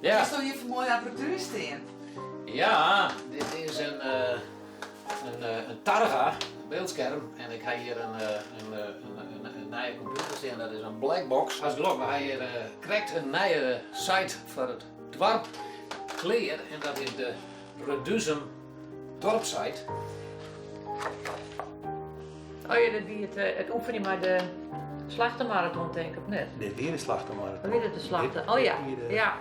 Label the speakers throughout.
Speaker 1: Ja.
Speaker 2: Is er hier voor mooie apparatuur staan?
Speaker 1: Ja, dit is een Targa beeldscherm en ik heb hier een nieuwe computer staan, dat is een Blackbox. Als geloof hij krijgt een nieuwe site voor het dorp Kleer en dat is de Reduzum dorpsite.
Speaker 3: Oh ja, dat wie het oefening maar de slachtenmarathon denk ik net.
Speaker 4: Dit hier is slachtenmarathon.
Speaker 3: Wie dat de slachten? Oh ja,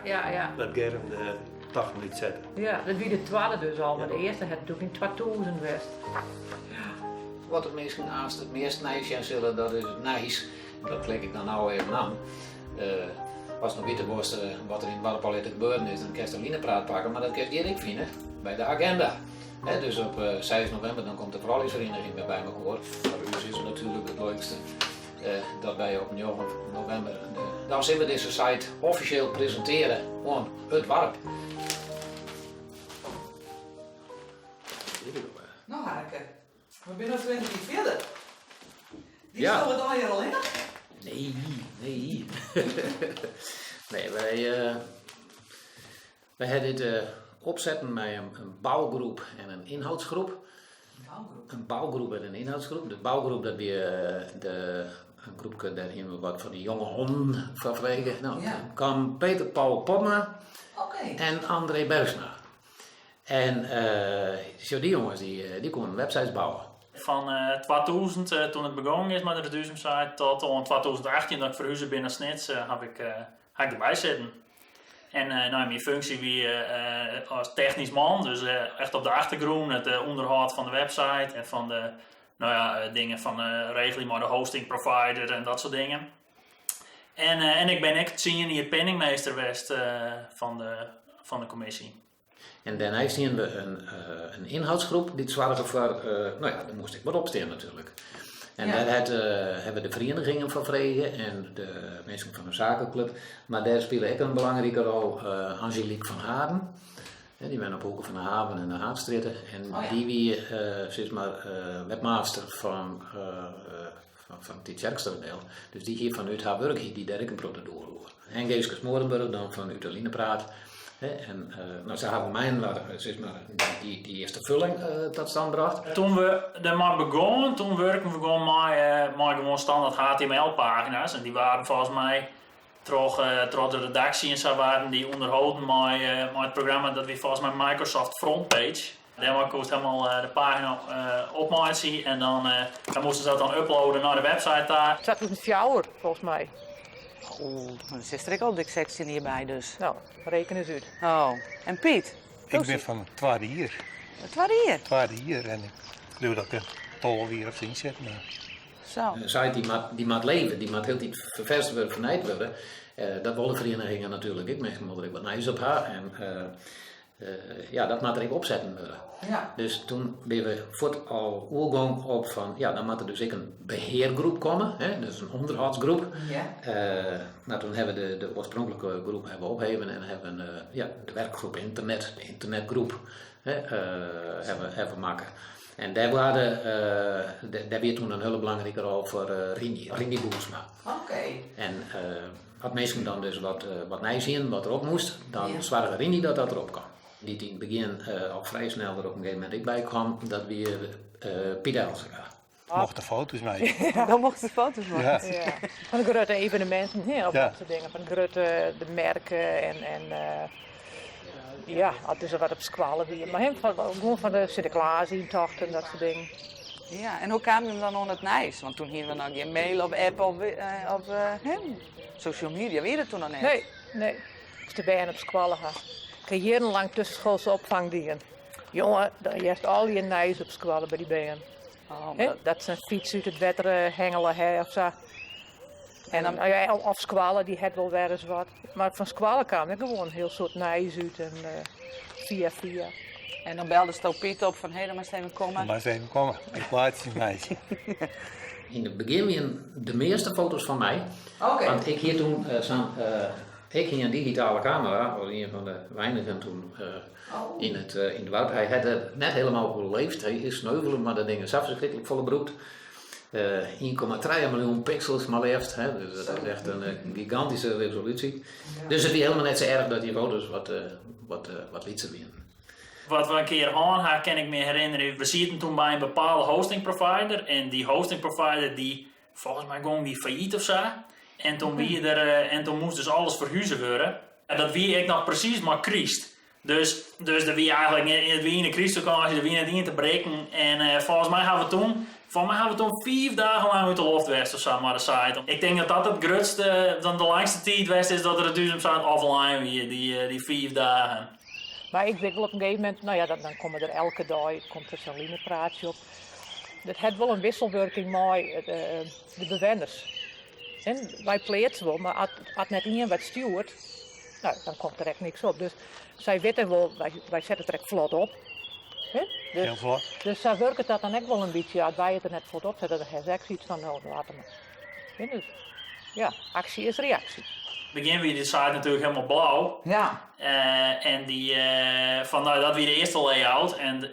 Speaker 3: ja.
Speaker 4: Dat Germ de 80 minuten zetten.
Speaker 3: Ja, dat wie de tweede dus al, maar de eerste had natuurlijk in 2000 west.
Speaker 1: Wat het misschien aanst het meest nijs zullen, dat is het nijs. Dat klik ik dan nou even aan. Als nog weten was wat er in het dorp al gebeurd is, dan kan je een praat pakken, maar dat kan je ik vinden bij de agenda. Dus op 6 november dan komt de verhoudingsvereniging weer bij elkaar. Voor u is het natuurlijk het leukste dat wij op 9 november dan zullen we deze site officieel presenteren aan het dorp.
Speaker 2: Nou Harke, we zijn nog 20 keer verder. Die
Speaker 1: Ja.
Speaker 2: zullen we dan hier al in?
Speaker 1: Nee. Nee, wij hebben dit opzetten met een bouwgroep en een inhoudsgroep. Een bouwgroep en een inhoudsgroep. De bouwgroep, dat weer een groep daarin we wat van die jonge honden vervregen. Nou,
Speaker 2: Ja.
Speaker 1: dan kwam Peter Paul Pomma
Speaker 2: Oké.
Speaker 1: en André Bersma. En zo die jongens die konden websites bouwen.
Speaker 5: Van 2000, toen het begonnen is met de Reduzum-site, tot aan 2018 dat ik verhuisde binnen Snits, heb ik erbij zitten. En mijn functie wie als technisch man, dus echt op de achtergrond, het onderhoud van de website en van de dingen van regeling met de hosting provider en dat soort dingen. En ik ben echt senior penningmeester geweest van de commissie.
Speaker 1: En daarna zien we een inhoudsgroep die zorgen voor, daar moest ik wat opstaan natuurlijk. En
Speaker 2: Ja.
Speaker 1: daar hebben de verenigingen van vregen en de mensen van de zakenclub. Maar daar spelen ook een belangrijke rol Angelique van Haden. Die ben op Hoeken van de Haven en de Haatstritten. En die wie, zeg maar, webmaster van het Tjerksterdeel. Dus die hier vanuit haar werk, die daar ook een procedure over. En Geeske Smorenburg dan vanuit de Linepraat. En ze hebben mij zeg maar, die eerste vulling tot stand gebracht.
Speaker 5: Toen we ermee begonnen, toen werken we gewoon met gewoon standaard HTML-pagina's. En die waren volgens mij door de redactie en zo waren die onderhouden met het programma dat we volgens mij Microsoft Frontpage. Daarmee kon je helemaal de pagina opmaken en dan moesten ze dat dan uploaden naar de website daar.
Speaker 3: 2004 volgens mij.
Speaker 6: Oeh, dan zit er ook al de sectie hierbij dus.
Speaker 3: Nou, reken eens uit.
Speaker 6: Oh, en Piet?
Speaker 4: Ik ben van het tweede hier.
Speaker 6: Het waren hier.
Speaker 4: En ik geloof dat ik een tol weer of zien zit.
Speaker 6: Zo.
Speaker 1: Een site die moet leven, die moet heel iets ververst worden, vernijd worden. Dat willen verenigingen natuurlijk. Ik mensen moeten er wat nijs op haar. En dat moet er even opzetten worden.
Speaker 2: Ja.
Speaker 1: Dus toen ben we voort al oorgang op van, dan moet er dus ook een beheergroep komen, dus een onderhoudsgroep.
Speaker 2: Ja.
Speaker 1: Toen hebben we de oorspronkelijke groep hebben we opgeheven en hebben de werkgroep internet, de internetgroep hebben maken. En daar werd toen een hele belangrijke rol voor Rini Boersma.
Speaker 2: Oké.
Speaker 1: En als mensen dan dus wat nij zien, wat erop moest, dan zorgde Rini dat erop kwam. Die in het begin al vrij snel er op een gegeven moment ik bij kwam, dat we Piet Elzega.
Speaker 4: Mocht de foto's mee.
Speaker 6: Dan mochten ze foto's maken.
Speaker 4: Ja.
Speaker 3: Ja. Van de grote evenementen, of
Speaker 4: Ja.
Speaker 3: dat soort dingen. Van de grote de merken en het is er wat op squallen weer. Maar gewoon van de Sinterklaas-intocht en dat soort dingen.
Speaker 6: Ja, en hoe kwam je hem dan aan het nijs? Want toen hadden we nog geen mail of app of social media, weet je dat toen nog net?
Speaker 3: Nee. Als de bijen op squallen gaan. Ik heb jarenlang tussenschoolse opvangdiensten. Jongen, je hebt al je nijs op squallen bij die bijen.
Speaker 6: Oh,
Speaker 3: Dat ze een fiets uit het wetter hengelen of zo. En dan, of squallen, die het wel weer eens wat. Maar van squallen kwam er gewoon een heel soort nijs uit en via.
Speaker 6: En dan belde ze Piet op van, dan maar even komen.
Speaker 4: Maar eens even komen. Ik plaats je meisje.
Speaker 1: In het begin waren de meeste foto's van mij,
Speaker 2: Oké.
Speaker 1: want ik hier toen ik ging een digitale camera, was een van de weinigen toen in het woud. Hij had het net helemaal overleefd, hij is sneuvelen, maar dat ding is afschrikkelijk volle broed. 1,3 miljoen pixels maar liefst. Hè? Dus dat is echt een gigantische resolutie. Dus het is helemaal net zo erg dat die foto's wat lietser winnen.
Speaker 5: Wat we een keer hadden, kan ik me herinneren. We zitten toen bij een bepaalde hosting provider. En die hosting provider die, volgens mij ging die failliet of zo. En toen moest dus alles verhuizen worden. En dat wie ik nog precies maar kriest. Dus er wie eigenlijk in de kriestvakantie, er wie net in te breken. En volgens mij hebben we toen 5 dagen lang uit de lucht geweest of zo, maar de site. Ik denk dat dat het grootste, dan de langste tijd geweest is dat er een site offline weer, die 5 dagen.
Speaker 3: Maar ik weet wel op een gegeven moment, nou ja, dan komen er elke dag komt er zo'n linepraatje op. Dat heeft wel een wisselwerking met de bewoners. En wij pleiten wel, maar als net iemand wat stuurt, nou, dan komt er echt niks op. Dus zij weten wel, wij zetten het er echt vlot op. He? Dus,
Speaker 4: Heel vlot.
Speaker 3: Dus zij werken dat dan ook wel een beetje, als wij het er net vlot op zetten, dan heeft ze echt zoiets van, nou, laten we. He? Dus, ja, actie is reactie.
Speaker 5: Begin weer die site natuurlijk helemaal blauw.
Speaker 6: Ja.
Speaker 5: En dat weer de eerste layout. En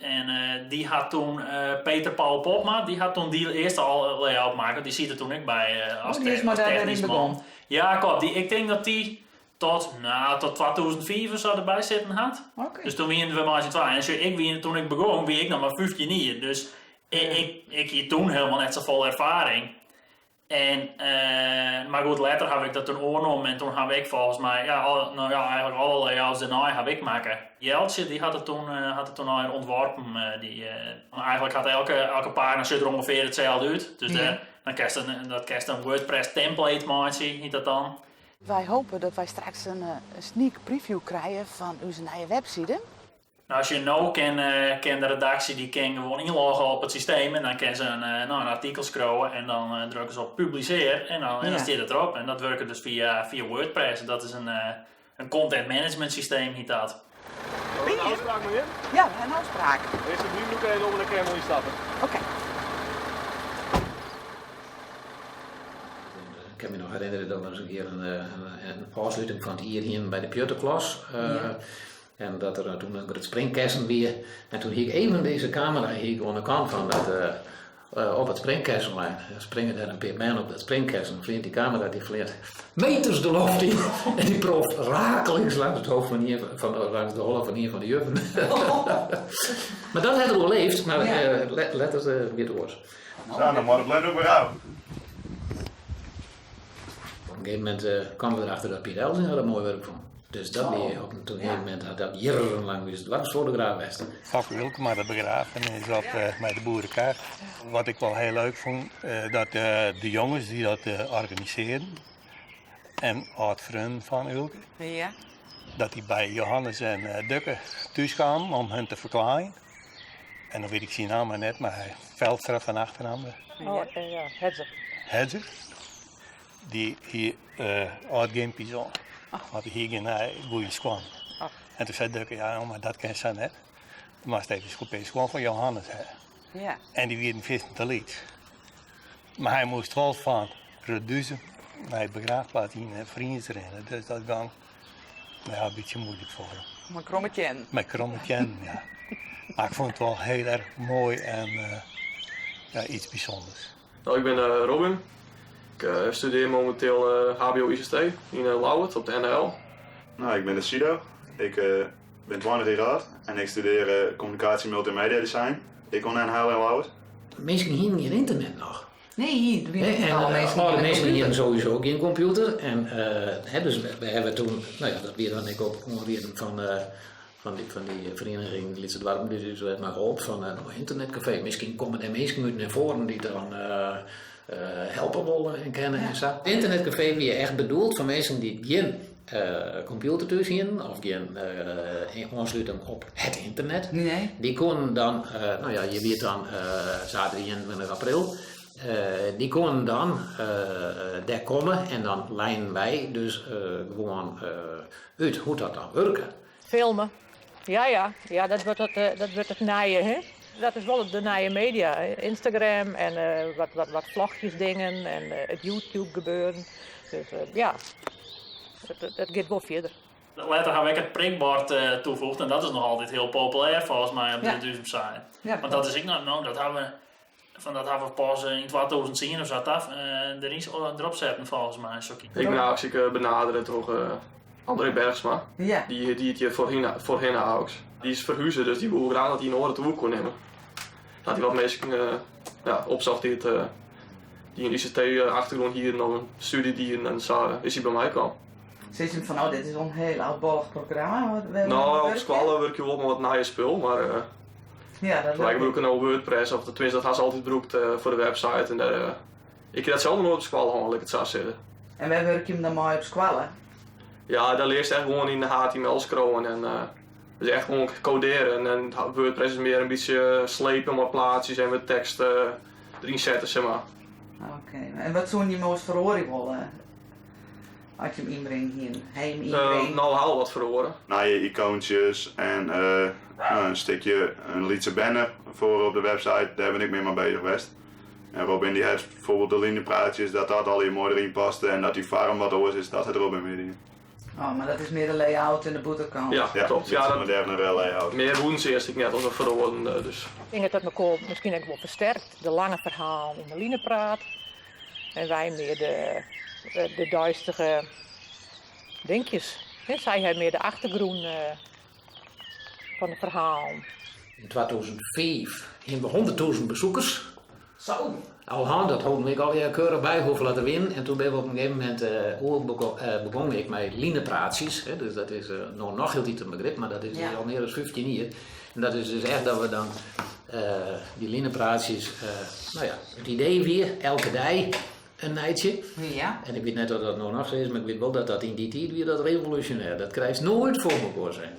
Speaker 5: die had toen Peter Paul Popma, die had toen die eerste layout maken. Die ziet er toen ik bij als
Speaker 6: die is maar daarin
Speaker 5: technisch man.
Speaker 6: begonnen.
Speaker 5: Ja, klopt. Ik denk dat die tot 2004 of zo erbij zitten had.
Speaker 6: Oké.
Speaker 5: Dus toen waren we maar z'n tweeën. En toen ik begon, wie ik nog maar 15 jaar. Dus ik had toen helemaal net zo vol ervaring. En, maar goed, later heb ik dat toen overgenomen en toen heb ik volgens mij, eigenlijk alle layouts daarna heb ik maken. Jeltje, die had het toen al ontworpen. Eigenlijk had elke pagina ziet er ongeveer hetzelfde uit. Dus dan krijg je een WordPress template maken, heet dat dan.
Speaker 7: Wij hopen dat wij straks een sneak preview krijgen van onze nieuwe website.
Speaker 5: Nou, als je nou kan de redactie die kan gewoon inloggen op het systeem en dan kan ze een artikel scrollen en dan drukken ze op publiceer en dan staat het erop. En dat werkt dus via WordPress. Dat is een content management systeem, heet dat.
Speaker 8: Hebben we een afspraak met je?
Speaker 6: Ja, we hebben een afspraak.
Speaker 8: Is het nu nog even om een keer moet je stappen?
Speaker 6: Oké.
Speaker 1: Ik kan me nog herinneren dat we eens een keer een afsluiting van het hier bij de Pjotterklas. En dat er toen een springkessen weer. En toen hing even deze camera aan de kant van op het springkessenlijn. Er springen daar een paar mensen op dat springkessen. Vliegt die camera die vliegt meters de lucht in. En die proeft rakelings langs het hoofd langs de hollen van hier van de juffen. Maar dat heeft er wel leeft. Maar let het weer door.
Speaker 9: Zo, dan moet het ook weer uit.
Speaker 1: Op een gegeven moment kwamen we erachter dat Piet Elsen er mooi werk van. Dus dat weer op een gegeven moment had dat jarenlang weer dwars voor de graaf was.
Speaker 4: Fok Wilkema, de begrafenis op met de boerenkaart. Wat ik wel heel leuk vond, dat de jongens die dat organiseren en oud-vrienden van Ulke,
Speaker 6: Ja.
Speaker 4: dat die bij Johannes en Dukke thuis kwamen om hen te verklaren. En dan weet ik zijn naam maar net, maar hij Veldstra van achternaam.
Speaker 3: Oh, ja,
Speaker 4: Hedzer. Die hier oud Gimpie zo. Want hij ging naar Boeiens kwam. En toen zei Dukke, ja, maar dat ken ze net. Maar Steven Schoepé is gewoon van Johannes. Hè.
Speaker 6: Ja.
Speaker 4: En die werden vissen te liet. Maar hij moest wel van Reduzen naar de begraafplaats in vrienden rennen. Dus dat ging een beetje moeilijk voor hem.
Speaker 6: Mijn krommetje in.
Speaker 4: Met krommetje, ja. Maar ik vond het wel heel erg mooi en iets bijzonders.
Speaker 8: Nou, ik ben Robin. Ik studeer momenteel HBO ICT in Lauwert op de NL.
Speaker 9: Nou, ik ben de Sido. Ik ben 20 jaar oud en ik studeer communicatie multimedia design. Ik kom naar NHL in Lauwert.
Speaker 1: Mensen hier geen internet nog.
Speaker 6: Nee,
Speaker 1: Alle mensen hier sowieso ook geen computer. En dus we hebben toen, nou ja, dat weer dan ik ook ongeveer van die vereniging Lietse Dwarm, dus we maar geholpen van een internetcafé. Misschien komen er mensen uit naar voren die dan helpen willen en kennen en zo. Internetcafé weer echt bedoeld voor mensen die geen computer thuis hebben of geen aansluiting op het internet.
Speaker 6: Nee.
Speaker 1: Die konden dan, nou ja, je weet dan zaterdag 21 april. Die konden dan daar komen en dan lijnen wij dus gewoon uit hoe dat dan werken.
Speaker 3: Filmen. Ja, dat wordt het naaien, hè? Dat is wel de naaie media. Instagram en wat vlogjes dingen en het YouTube gebeuren. Dus ja, het gaat wel verder.
Speaker 5: Later heb ik het prikbord toegevoegd en dat is nog altijd heel populair volgens mij op de site.
Speaker 6: Ja.
Speaker 5: Want dat is ik nou, dat hebben we Van dat hebben we pas in 2010 of zo erop zetten volgens mij.
Speaker 8: Ik ben eigenlijk benaderd door André Bergsma.
Speaker 6: Ja.
Speaker 8: Die het hier voorheen houdt. Die is verhuizen, dus die wil graag dat hij een oren toe kon nemen. Dat hij wat mensen opzocht die een ICT-achtergrond hier nog een studie die en zo is hij bij mij kwam.
Speaker 6: Zit je van, dit is een heel oudbollig programma?
Speaker 8: Nou, op school werk je wel met wat naaie spul, maar
Speaker 6: ja, dat
Speaker 8: wij gebruiken nou WordPress, of tenminste dat had ze altijd gebruikt voor de website. En ik heb dat zelf nog nooit op school gehad, ik het zo zitten.
Speaker 6: En waar werk je hem dan mooi op school?
Speaker 8: Ja, daar leer je echt gewoon in de HTML scrollen en dus echt gewoon coderen. En WordPress is meer een beetje slepen met plaatsjes en met tekst erin zetten, zeg maar.
Speaker 6: Oké, en wat zou je moest verhoren willen? Als je hem inbrengt hier, heim inbrengt?
Speaker 8: Nou, haal wat verhoren.
Speaker 9: Naar je icoontjes en een stukje, een liedse banner voor op de website, daar ben ik mee bezig geweest. En Robin die heeft bijvoorbeeld de linepraatjes, dat al hier mooi erin past en dat die farm wat oors is, dat het Robin mee in.
Speaker 6: Oh, maar dat is meer de layout en de boetekant.
Speaker 8: Ja, klopt. Ja, dat
Speaker 9: moderne layout.
Speaker 8: meer woensdag eerst ik net als een verhoren. Dus.
Speaker 3: Ik denk dat elkaar misschien ook wel versterkt. De lange verhaal in de linepraat. En wij meer de duistere dingetjes. Zij hebben meer de achtergrond van het verhaal.
Speaker 1: In 2005 hadden we 100.000 bezoekers.
Speaker 6: Zo.
Speaker 1: Dat houden we alweer keurig bij hoeveel laten winnen. En toen ben we op een gegeven moment begonnen ik met linepraatjes. Dus dat is nog heel niet een begrip, maar dat is al meer dan 15 jaar. En dat is dus echt dat we dan die linepraatjes, het idee weer, elke dag een nightje.
Speaker 6: Ja.
Speaker 1: En ik weet net of dat nog is, maar ik weet wel dat in die tijd weer dat revolutionair. Dat krijgt nooit voor elkaar zijn.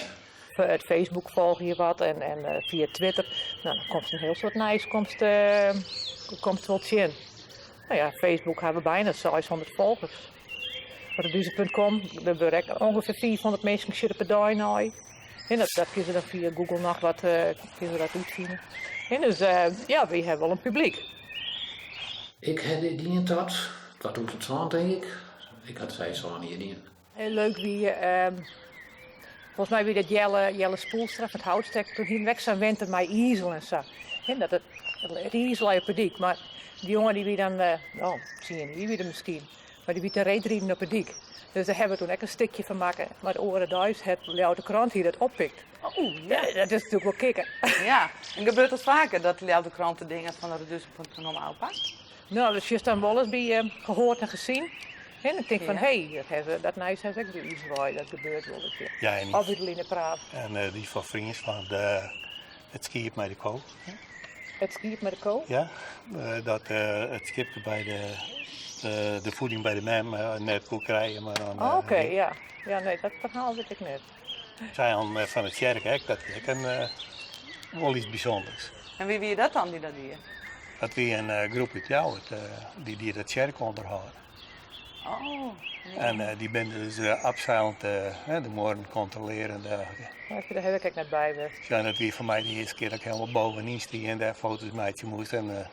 Speaker 3: Het Facebook volg je wat en via Twitter. Nou, dan komt een heel soort nice, komt wel in. Nou ja, Facebook hebben we bijna 600 volgers. Reduce.com, we bereiken ongeveer 400 mensen per dag nu. En dat kun je dan via Google nog wat kun je dat uitvinden. En dus we hebben wel een publiek.
Speaker 1: Ik heb die in 2020 denk ik. Ik had 6 jaar hier in.
Speaker 3: Heel leuk wie, volgens mij wie dat Jelle Spoelstra van het Houtstek toen hier weg zijn wenten met Isel en zo. En dat het Isel je pediek, maar die jongen die wie dan, zie je niet, wie er misschien, maar die wie te reetrieden op het dik. Dus daar hebben we toen ook een stukje van maken, maar de oren thuis het de krant hier dat oppikt.
Speaker 6: Oh, ja.
Speaker 3: Dat is natuurlijk wel kicken.
Speaker 6: Ja, en gebeurt het vaker dat de kranten dingen van de Reduce.com aanpakt?
Speaker 3: Nou, dus je dan wel eens bij gehoord en gezien. En ik denk van, hé, dat nice heeft ook weer iets waar, dat gebeurt wel eens.
Speaker 4: Ja, en
Speaker 3: Of in de praat.
Speaker 4: En die van vrienden van het skiën met de kool.
Speaker 3: Het skiën met de kool?
Speaker 4: Ja, dat het skipte bij de voeding bij de mem net kon krijgen. Maar dan.
Speaker 3: Oké, ja. Ja, nee, dat verhaal weet ik net.
Speaker 4: Zij van het kerk, dat is wel iets bijzonders.
Speaker 6: En wie wie dat dan die dat hier?
Speaker 4: Dat wie een groep uit jou, die dat kerk onderhouden.
Speaker 6: Oh. Ja.
Speaker 4: En die ben dus afzeilend de morgen controleren.
Speaker 3: Daar heb ik net bij geweest.
Speaker 4: Ja, dat wie voor mij de eerste keer dat ik helemaal bovenin stieg en daar foto's meidje moest. En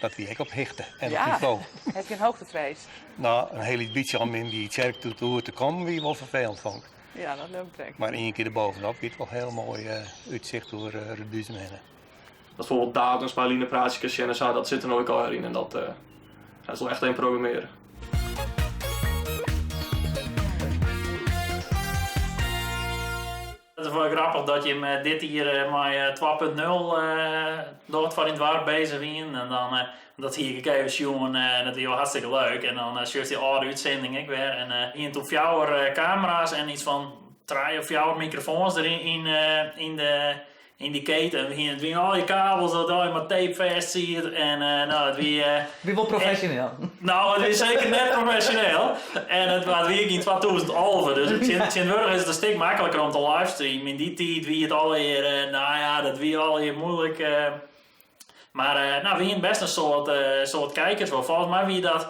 Speaker 4: dat wie ik op hichte en op niveau.
Speaker 6: Heb je een hoogtevrees?
Speaker 4: Nou, een hele beetje om in die kerk toe te komen, wie wel vervelend vond.
Speaker 6: Ja, dat lukt ik.
Speaker 4: Maar één keer erbovenop, wie het wel heel mooi uitzicht door Reduce heen.
Speaker 8: Dat bijvoorbeeld datums bij linepraatjes en zo, dat zit er nooit al in en dat is wel echt een programmeren.
Speaker 5: Het is wel grappig dat je met dit hier met 2.0 doet van in het waar bezig bent. En dan dat hier gekeken jongen, dat is wel hartstikke leuk. En dan stuurt die oude uitzending ik weer. En hier tot 4 camera's en iets van 3 of 4 microfoons erin in die keten. En hier doen al je kabels dat je met tape vast ziet. En het weer.
Speaker 6: Wie wel professioneel?
Speaker 5: Nou, het is zeker net professioneel. En het was weer in 2011. Dus tegenwoordig is het een stuk makkelijker om te livestreamen. In die tijd wie het alweer, dat wie alweer moeilijk. Maar wie best een soort kijkers wel. Volgens mij wie dat.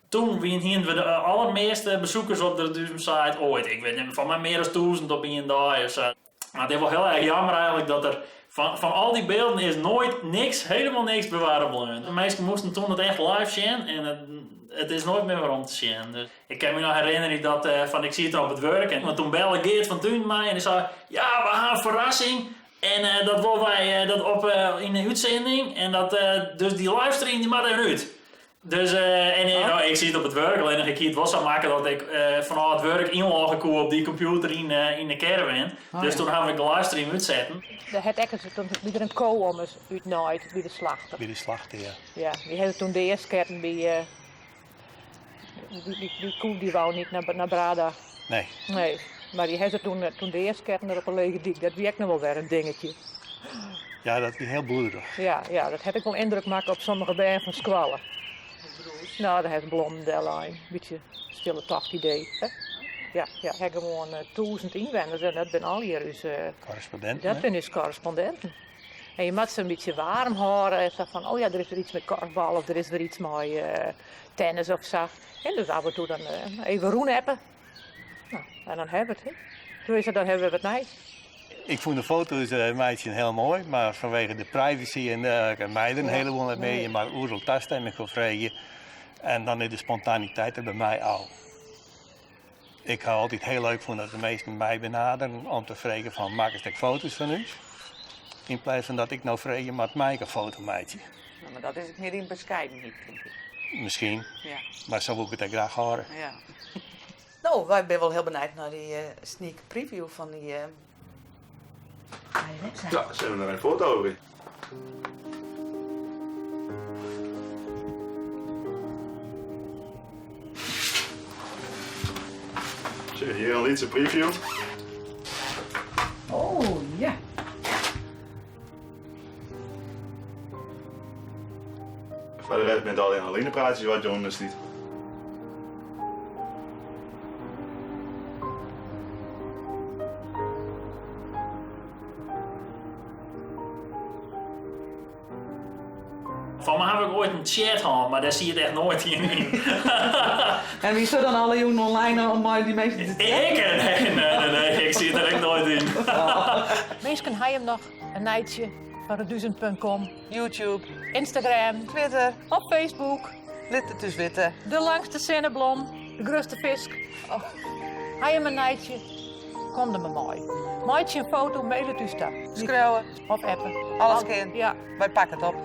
Speaker 5: Toen wie we de allermeeste bezoekers op de Reduce site ooit. Ik weet niet, van mij meer dan 1000 op een dag of zo. Maar het is wel heel erg jammer eigenlijk dat er van al die beelden is nooit niks, helemaal niks bewaard. De meesten moesten toen het echt live zien en het is nooit meer waarom te zien. Dus ik kan me nog herinneren dat ik zie het op het werk en toen belde Geert van Tuin mij en die zei, ja we gaan een verrassing. En dat wilden wij dat op in een uitzending. En dat, dus die livestream die maakt even uit. Dus, nou, ik zie het op het werk, alleen nog ik het was zou maken dat ik vanuit het werk inloggen kon op die computer in de caravan. Dus toen heb ik de livestream uitzetten.
Speaker 3: De het ekken toen weer een co-om is uitnaaid bij de slachter.
Speaker 4: Bij de slachter, ja.
Speaker 3: Ja, die hebben toen de eerste keer bij die koe die wou niet naar Brada.
Speaker 4: Nee.
Speaker 3: Nee, maar die hebben toen de eerste keer er op een lege dik. Dat werkt nog wel weer een dingetje.
Speaker 4: Ja, dat is heel bloedig.
Speaker 3: Ja, dat heb ik wel indruk maken op sommige bergen van squallen. Nou, daar heeft Blondell een beetje stille tocht idee. Hè? Ja, hij gewoon 1000 inwoners en dat zijn al hier dus,
Speaker 4: Correspondenten.
Speaker 3: dat zijn dus correspondenten. En je moet ze een beetje warm houden en zeggen van, oh ja, er is weer iets met korfbal of er is weer iets met tennis of zo. En dus af en toe dan even roen hebben. Nou, en dan hebben we het. Hè. Dan hebben we het niet.
Speaker 4: Ik vond de foto's meisje heel mooi, maar vanwege de privacy en mij een heleboel niet mee. Je mag overal toestemming voor vragen. En dan is de spontaniteit er bij mij al. Ik hou altijd heel leuk van dat de meesten mij benaderen om te vragen van maak eens foto's van u. In plaats van dat ik nou vraag, maak mij een foto meidje.
Speaker 7: Nou, maar dat is het meer in bescheidenheid, denk ik.
Speaker 4: Misschien,
Speaker 7: Ja.
Speaker 4: maar zo wil ik het ook graag horen.
Speaker 7: Ja. Nou, wij zijn wel heel benieuwd naar die sneak preview van die website.
Speaker 9: Ja, ze hebben er een foto over. Zo, hier een Lietse preview.
Speaker 6: Oh, ja.
Speaker 9: Voor de rest bent alleen Aline-praatjes wat je onderstiet.
Speaker 5: Van mij heb ik ooit een chat gehad, maar daar zie je het echt nooit in.
Speaker 6: En wie zou dan alle jongen online om die mensen te
Speaker 5: Nee, ik zie het er echt nooit in.
Speaker 3: Mensen hebben hem nog een nightje van reduzen.com,
Speaker 7: YouTube,
Speaker 3: Instagram,
Speaker 7: Twitter,
Speaker 3: op Facebook.
Speaker 7: Litte dus witte.
Speaker 3: De langste zinnenblom, de grootste visk. Oh. Hij hem een nightje, kom er maar mooi. Maatje een foto, mail het u staan.
Speaker 7: Schreeuwen,
Speaker 3: Of appen.
Speaker 7: alles kan.
Speaker 3: Ja.
Speaker 7: Wij pakken het op.